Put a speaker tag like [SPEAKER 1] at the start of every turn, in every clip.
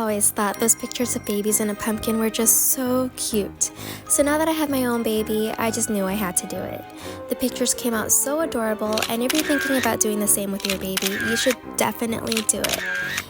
[SPEAKER 1] always thought those pictures of babies in a pumpkin were just so cute. So now that I have my own baby, I just knew I had to do it. The pictures came out so adorable, and if you're thinking about doing the same with your baby, you should definitely do it.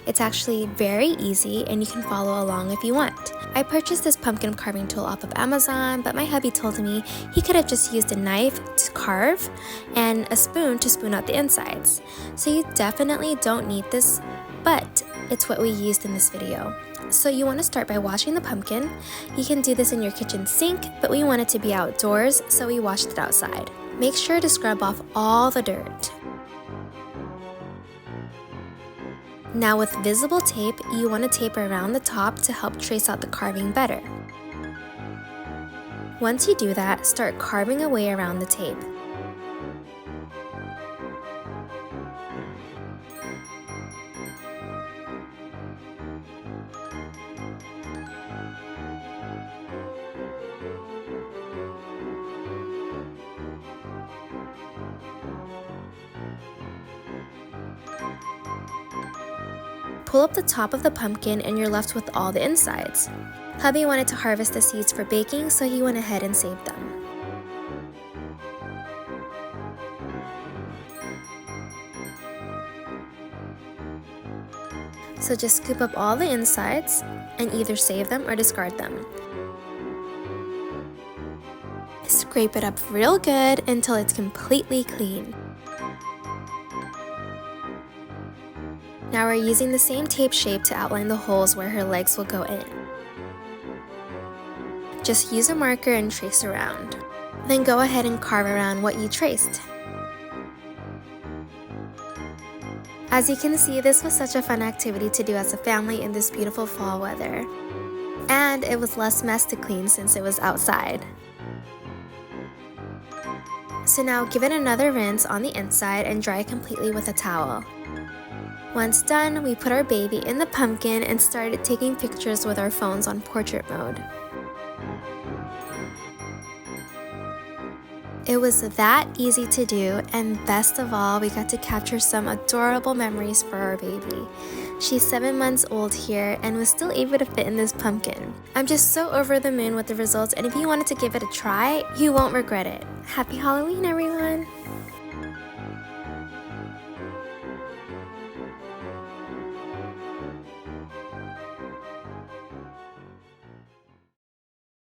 [SPEAKER 1] It's actually very easy and you can follow along if you want. I purchased this pumpkin carving tool off of Amazon, but my hubby told me he could have just used a knife to carve and a spoon to spoon out the insides. So you definitely don't need this, but it's what we used in this video. So you want to start by washing the pumpkin. You can do this in your kitchen sink, but we want it to be outdoors, so we washed it outside. Make sure to scrub off all the dirt. Now with visible tape, you want to tape around the top to help trace out the carving better. Once you do that, start carving away around the tape. Pull up the top of the pumpkin and you're left with all the insides. Hubby wanted to harvest the seeds for baking, so he went ahead and saved them. So just scoop up all the insides and either save them or discard them. Scrape it up real good until it's completely clean. Now we're using the same tape shape to outline the holes where her legs will go in. Just use a marker and trace around. Then go ahead and carve around what you traced. As you can see, this was such a fun activity to do as a family in this beautiful fall weather. And it was less mess to clean since it was outside. So now give it another rinse on the inside and dry completely with a towel. Once done, we put our baby in the pumpkin and started taking pictures with our phones on portrait mode. It was that easy to do, and best of all, we got to capture some adorable memories for our baby. She's 7 months old here and was still able to fit in this pumpkin. I'm just so over the moon with the results, and if you wanted to give it a try, you won't regret it. Happy Halloween, everyone!